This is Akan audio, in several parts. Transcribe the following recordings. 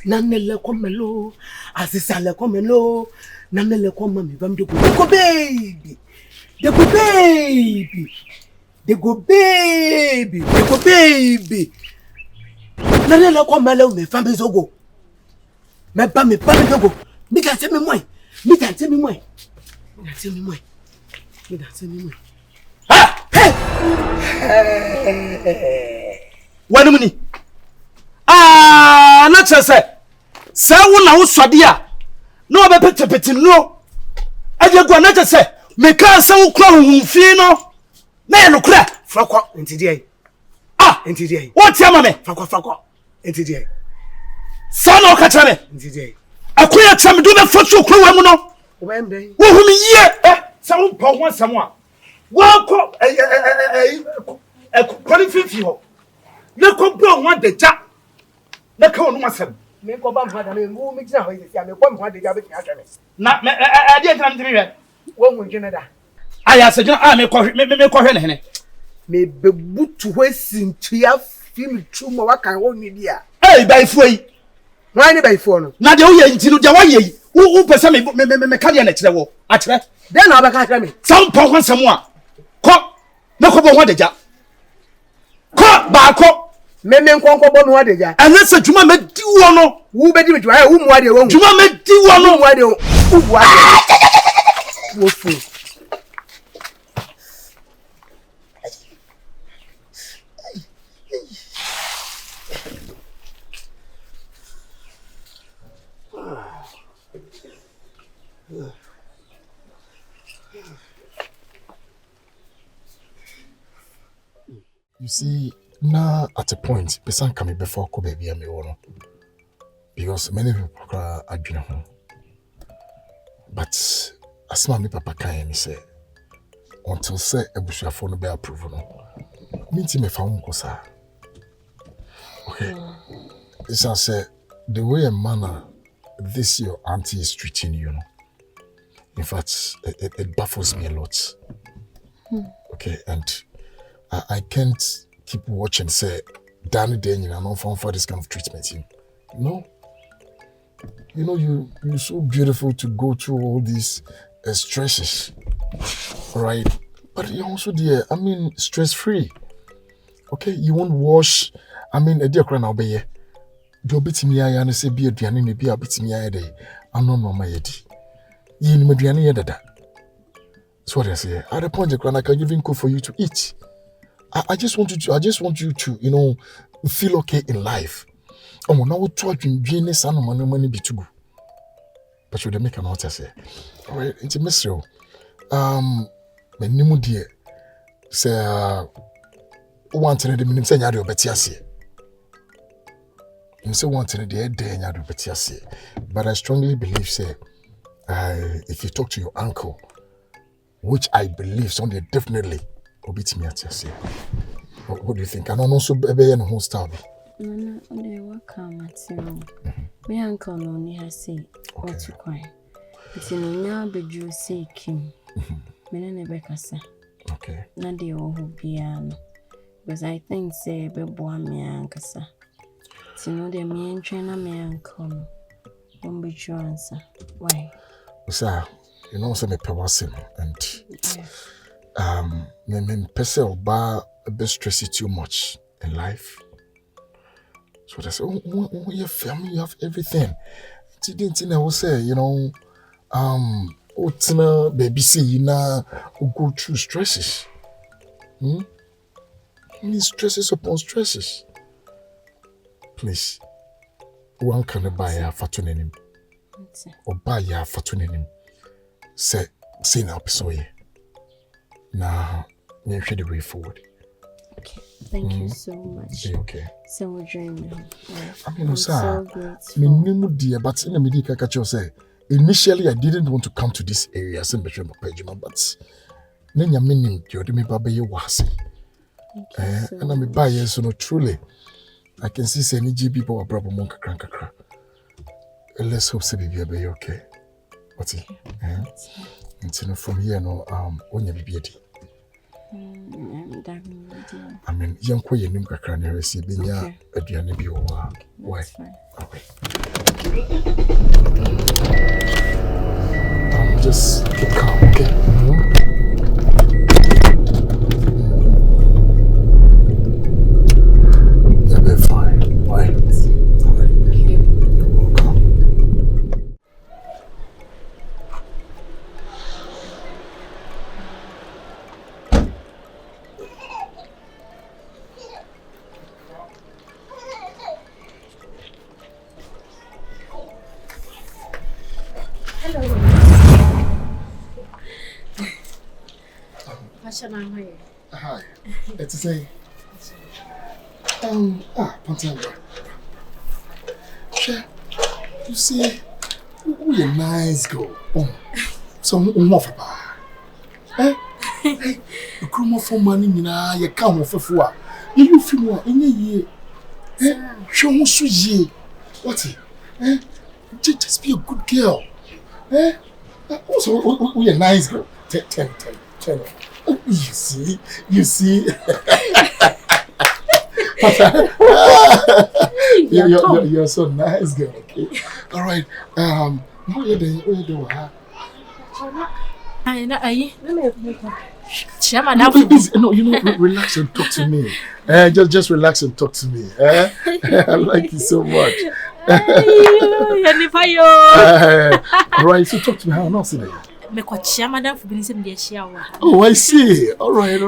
Nanele komelo, asisale komelo, nanele komami bam de go baby. They go baby. They go baby. They go baby. Nanele komelo me fambe zogo. Me ba me zogo. Me can tell me moi. Me can tell me moi. Me can tell me moi. Me can tell me moi. Ah! Hey! One minute. Ah, not say. Say wo na wo sode a. No be pete no. E dey go na say. Me ka say wo kra hunfie no. Na ye no kra. Fakwa enti dey. Ah, enti dey. What ya ma me? Fakwa. Enti dey. Say no ka tell me. Enti dey. Akoya tell me do be fotu kra wa mu no. Wo be ndey. Wo hu me ye. Say wo po ho asam a. Wo ko qualify ho. Na ko bro ho de ja. Na ka onu asam. Me ko ba mfada me mu me gina ho yesi me ko mfada ja be tia hwe me na me ade tia me hwe wo mu gina da aya se gina me ko hwe ne hene me bebutu ho sintua film tuma waka wo nwi dia bai fu yi why ne bai fu no na de wo ye nti no de wo ye wo pese me ka de na kire wo a kire de na ba ka kire me sam po ho nsam a ko me ko bo ho de ja ko ba ko Meme nkonko bo me ho de ja. Anese djuma me di wo no. Wo be di me djuma wo mu ade wo. Djuma me di wo no. Mu ade wo. Wo ade. Wo fu. You see, now at a point, person coming before ko baby me wono. Because many people are arguing home. But as my papa can say, until say ebusua for no be approve no. Minti me fa won sa. Okay. It's say the way a manner this your auntie is treating you, know. In fact, it baffles me a lot. Okay, and I can't keep watching say Danny Daniel and not for this kind of treatment. No. You know, you're so beautiful to go through all these stresses. Right? But you're also there, stress-free. Okay, you won't wash. A dear cry now be do bit me I and say be a diani be a bit me I day. I'm not my yeti. You know Mediani that. That's what I say. At the point the cry I can even cook for you to eat. I just want you to, you know, feel okay in life. Oh, now we try to gain this and money be too good. But you make an answer say. All right, it's a mystery. My name dear say one to the minimum say you betiasi. You say one to the day you betiasi. But I strongly believe say if you talk to your uncle, which I believe someday definitely obit me at say. What do you think? And also be in whole style. No, they work at my uncle no has say what to cry. It's in now be you say Kim. Menebekasa. Okay. Na de o biano. Because I think say be boa me ankasa. Tino de me entrain me uncle. Don't be sure answer. Why? Osaa, you know say me pewasim and me pese oba a bit stressy too much in life. So they say, oh, your family, you have everything. Didn't I will say, you know, baby say you now go through stresses. Stresses upon stresses. Please, one can buy a fatunenim or buy a fatunenim. Say now, so now, you should the way forward. Okay, thank you so much. Okay. So we're dreaming. I'm so grateful. Dear, but in the medical catcher say, initially I didn't want to come to this area, but then you meaning you me baba you was. And I'm a buyer, so no truly. I can see any G people are proper monk crankakra. Let's hope say baby be okay. What's it? Until from here no on your baby. Young quay and Nimka Cranny receive aduane bi wo. Why? Okay. Just keep calm, okay? You'll be fine, right? Alright. You're welcome. Hi. It's to say, Pantang. You see, we a nice girl. So more for eh? Hey, you come off for money, you come off for you feel more in a year. Show me sweet. What's it? Just be a good girl. Also, we a nice girl. Tell. You see. You're so nice, girl. Okay. All right. What you doing? No, relax and talk to me. Just relax and talk to me. I like you so much. All right, so talk to me. How not today? Oh, I see. All right.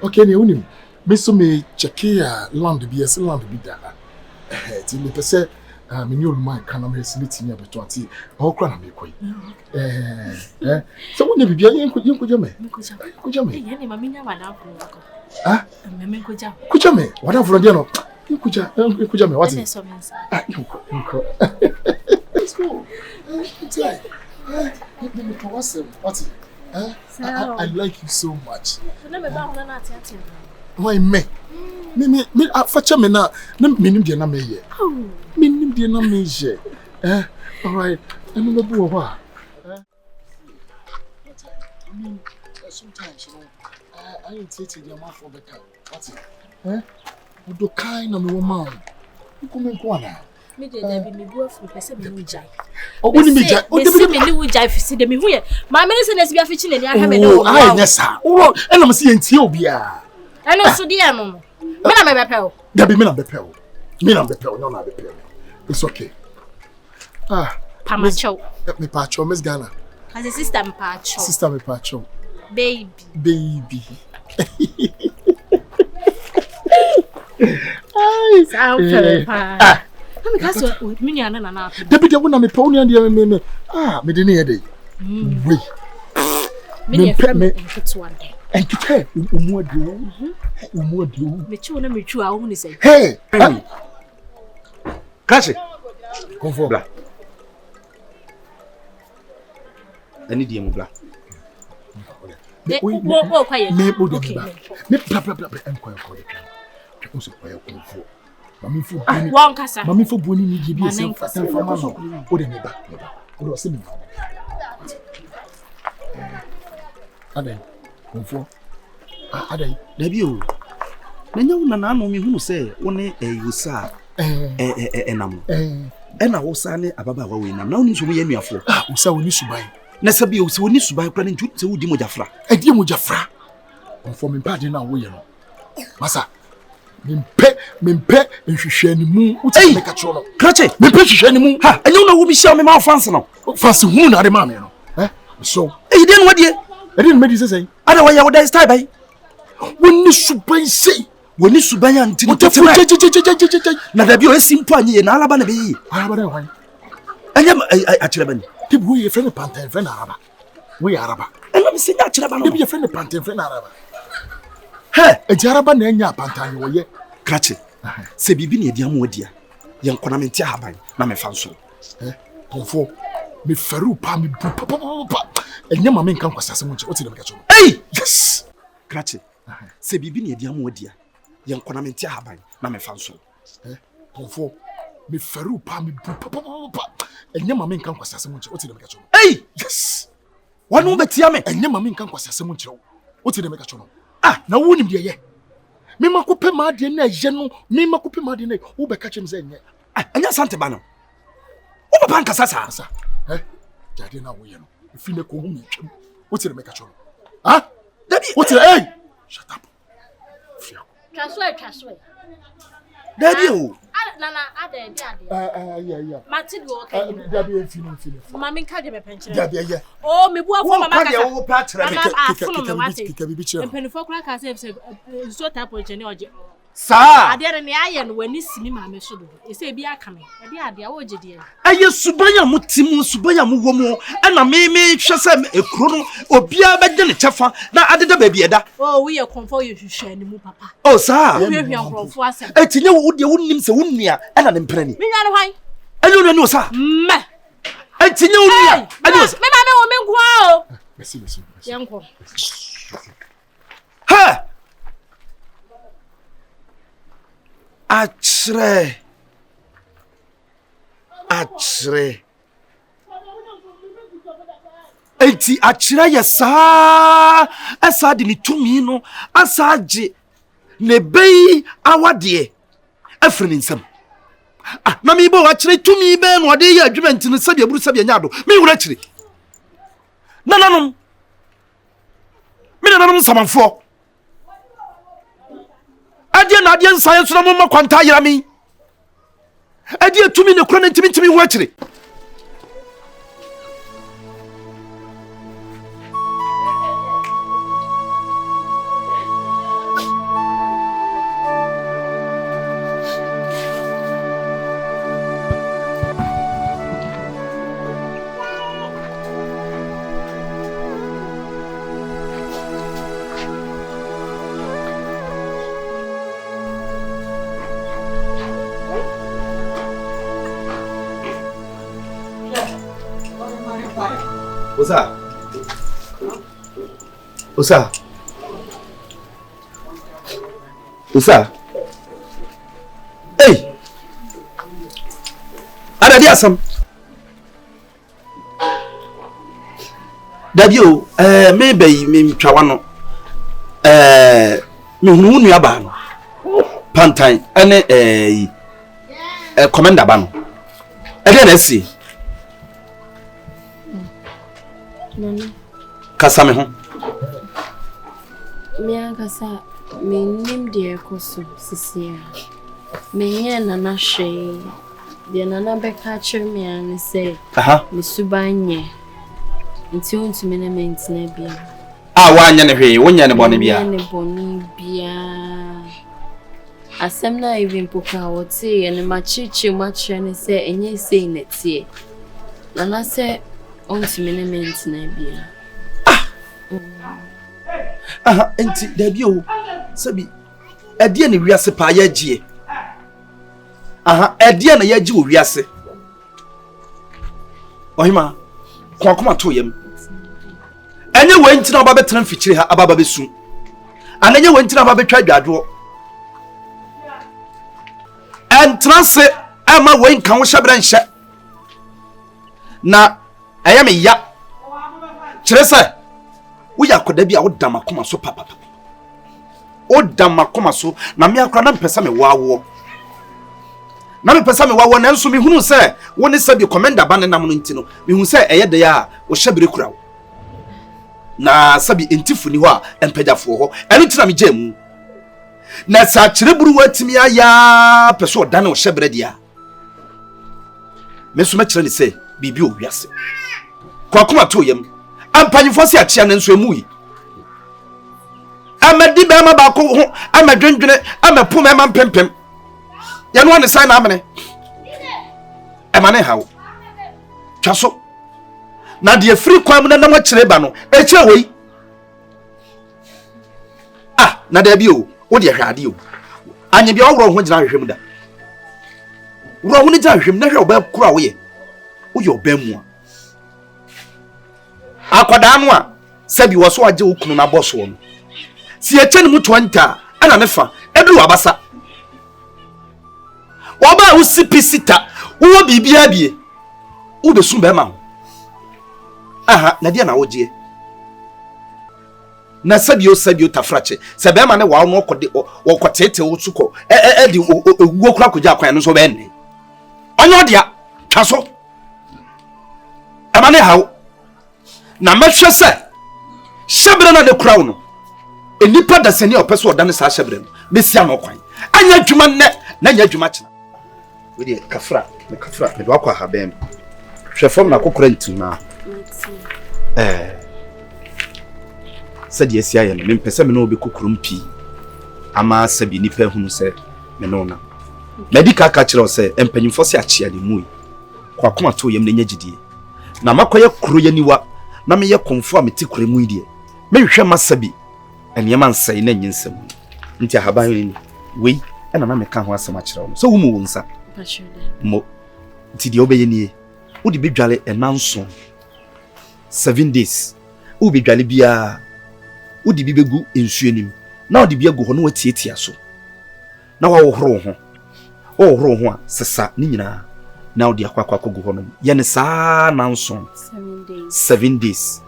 Okay, Neonim. Mister me check here land be as land be there. Ti me pese me new man can am facility me betwati. O kra na me koi. So when you be yen kuja me. Ye ni mama nya wada afro ko. Ah? Me kuja. Kuja me. Wada afro dia no. Kuja me what? You Let's go. I like you so much. Why me? Me facha me na menim de na me ye. Menim de na me je. All right. I'm no bo wa. I mean, sometimes I ain't taking your mouth for better. What's it? We do kind of woman. You come in corner. Me dey be me go for person me no jai. Oh, we me jai. Oh, me no jai fi see dem hu ye. My minister na be afichi na ni ahwe me no. Oh, I nessa. Oh, e na me see entie obia. I know so dey no. Me na me be pel. There be me na be pel. Me na be pel, no na be pel. It's okay. Pamacho. Me pacho, Miss Ghana. As a sister me pacho. Sister me pacho. Baby. Sound perfect. I'm because with me and na. Debi de wona me pon and me me de ne dey. We. Me friend nkito ande. Enkite umuadu. Me chu na me chu a wo ni say. Hey. Kashi. Komfo bla. Ani die mu bla. Me quiet. Me bla. Enquire. Also quiet Komfo. Mami fo boni. Won kasa. Mami fo boni ni di bi ese fatan fama no. O de me ba. O do se me. Adai. Komfo. Adai. Da bi o. Na nya wona na no me hunu se wo ne Osaa. Enam. Ena Osaa ne ababa wa we nam. Na woni so mo ye nuafo. Osaa woni subai. Na sabi o se woni subai kra ne ntu se wodi mojafra. Edi mojafra. Komfo me pa de na wo ye no. Masa. Mimpe nhwehwe ni mu uti me ka cho no krache mimpe hwehwe ni mu ha enye na wo bi hia me ma fanse no fanse hu na de ma me no so de no wadie de me di sesai ada wa ya wo dai style bai woni suban sei woni suban ya ntini tefu na da bi o simple anye ye na alaba na be yi araba de hwan enye a kire bani tibu ye friend Pantang friend araba we araba enye bi se nya kire ba no tibu ye friend Pantang friend araba Ejaraba na enya Pantang wo ye krache se bibi na edi amu adia ye nkona me ntia haban na me fanso Komfo me feru pa me bu pa enya ma me nkan kwasase mu nche o ti de me ka cho yes krache se bibi na edi amu adia ye nkona me ntia haban na me fanso Komfo me feru pa me bu pa enya ma me nkan kwasase mu nche o ti de me ka cho yes wanu betia me enya ma me nkan kwasase mu nche o ti de me ka cho na wonim de ye me makope ma de na ye no me makope ma de na wo be ka chem ze nye anya sante ba no O papa nkasa sa. Jade na wo ye no. Ifi ne ko hu mi twem. Wo tire me ka cho. Ah? Dabi, wo tire hey. Shut up. Fia. Twaswe. Dabi o. Nana ade. Yeah. Mati do okay. Dabi enfi no. Mama nka de me penchire. Dabi yeah. Oh, me bu afọ mama kasa. Wo pa tire me. Kika bibi chire. Mpenifo kura ka say so type of chene oje. Sa. Ade ne aye no wani simi mama so do. E say bi aka me. Ade wo je de. Aye subanya mutimu subanya mu wo mu ana me hwese ekro no obia beje ne chefa na adeda ba bieda. Oh, we Komfo you hwehwe ani mu papa. Oh sa. We hwehwe nkrofo asem. Etinye wo de wonnim se wonnia ana ne mprani. Me nya no hwan. Anyo no sa. Me. Etinye wonnia. Anyo sa. Me mama wo me nkwa o. Merci. Yanko. Ha! Akyere enti akyere ya saa asa de ni tumi no asa age ne bei awade afiri nsam na me bo akyere tumi be no de ya adwumenti no sabe aburu sabe nyado me wura akyere nananom me nananom samanfo Agya na adie nsan so na mo makwanta yira mi. Agya tumi ne kro na ntimi wo akire. Osaa. Hey. Ada dia asam. Dabio, me bay me twawa no. Me hunu nua ba no. Pantang ene commander ba no. Ede na si. Nani. Kasa me ho. Me kasa me nim de ekoso sisia. Me ye nana hwe. De nana beka kire me an say. Aha. Me subanye. Nti ontumi na mentina bia. Ah wanya ne hwe, wonya ne bone bia. Ne bone bia. Asem na even poka wote ye ne machichi machire ne say enye sei netie. Nana say ontumi na mentina bia. Aha, enti dabio sabi ade ne wiase pa ya gie. Aha, ade na ya gie wo wiase. Ohima kwa koma to yam. Enye wanti na oba betran fikyire ha ababa besu. Anenye wanti na oba betwa dwadwo. Entrance ama wen kan wo hyebra nhye. Na eye me ya. Kire se wo yakoda bia wo damakoma so papa. O damakoma so na me akra na mpesa me wawo. Na me pesa me wawo na nso me hunu se wo ne sabi commander ba ne nam no ntino. Me hunu se eye de ya wo hyebere kura wo. Na sabi entifu ni ho a empedafo ho. Eno tina me gemu. Na sa Akyere Bruwaa timi aya peso da na wo hyebere dia. Me so me kire ni se bibi o wiase. Kwa kuma to yam. Ampanyifo se akyea na nso emu yi. Amadi be ma ba ko ho amadwendwene amapum ema mpempem. Ye no ne sai na amene. Emane hawo. Twaso. Na de free kwam na nam Akyere ba no. Ekyere wei. Ah, na da bi o. Wo de hwade o. Anye bia wo ho gina hwehwem da. Wo ho ne gina hwehwem na hwe oba kura wo ye. Wo ye oba mu a. Akwada no a sabi wo so age okunu na boss wo no. Si eche ne mu 20 ana ne fa edu abasa. Wo ba wo sipisita wo bibia bie. Wo be sun be ma ho. Aha, na dia na wo je. Na sabi o tafrache. Se be ma ne wa no kode wo kotete wo suko. Di wo kura koja kwan no so be ne. Onyo dia, twaso. adwuma ne hawo na mehwe se hyebere na de kura no enipa da sani opese odane sa hyebere no mesia no kwan anya adwuma ne na anya adwuma kina we de kafra me do akwa habem hwefom na kokora ntima sadi esia ye no me pese me no obi kokurum pi ama sabi nipa hunu se me no na medical ka kire o se empanyimfo se akyea de mu kwa koma to yem na nya gidie na makoye kuro ye niwa na me ye komfo a meti kuro mu die me hwehwe masabi enema nsai na nyinsem nti ahaban ni wei ena na me ka ho asema kire no so wo mu wonsa mo nti de obeye nie wo de bedwale enanso 7 days wo bedwale bia wo de bibegu ensuanim na wo de bia gu ho no watietia so na wa wo horo ho a sesa ni nyina na wo de akwakwa gu ho no ye ne saa nanso 7 days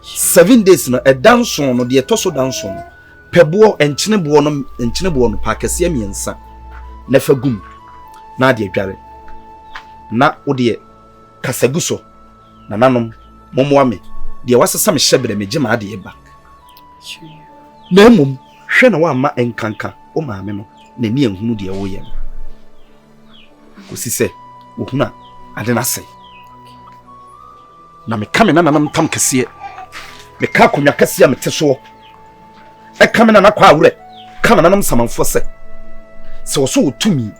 7 days no edanso no de etoso danso no pebo enkyene bo no pa kase amiensa na fagum na de adware na wo de kasaguso na nanom momoame de wasesa me hyebere me gima de eba na mum hwe na wa ma enkanka o maame no na ni ehunu de wo ye ko sise wo huna ade na sei na me kame na nanam tam kase me ka konwa kase a me teso e kame na kwa awure kame nanam samanfo se wo so Tumi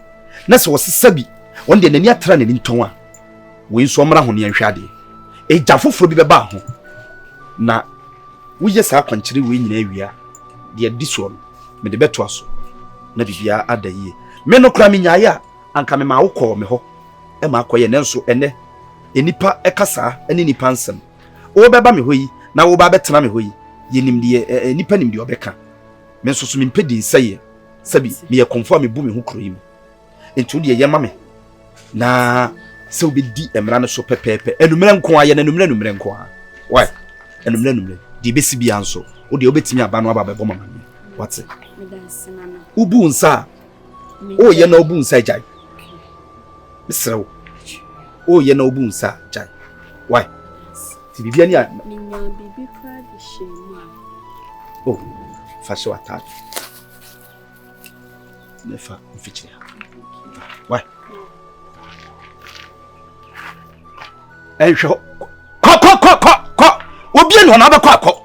na se wo sesabi wonde nani atra nani nton a we nso mra ho ne nhwade e jafoforo bi beba ho na wuye sa kwankire we nyina awia de adiso no me de beto aso na bibia adaye me no kra me nyaaya anka me ma wokọ me ho e ma akoye ne nso ene enipa ekasa ene nipa nsem wo beba me hoyi na wo ba betena me hoyi yenim de enipa nim de obeka me nso so me mpedi nsaye sabi me ye Komfo me bu me ho kroyim entu de ye ma me na se obedi emra no so pepepe enumre nko aye na enumre nko a why enumre de besi bia nso wo de obetimi aba no aba bebo mama what's ubu nsa o ye na ubu nsa jai misrew o ye na ubu nsa jai why ti bibia ni a minya bibi kwa de shema oh fashion attack nefa mfichia why ehwo ko obi enu na abekọ akọ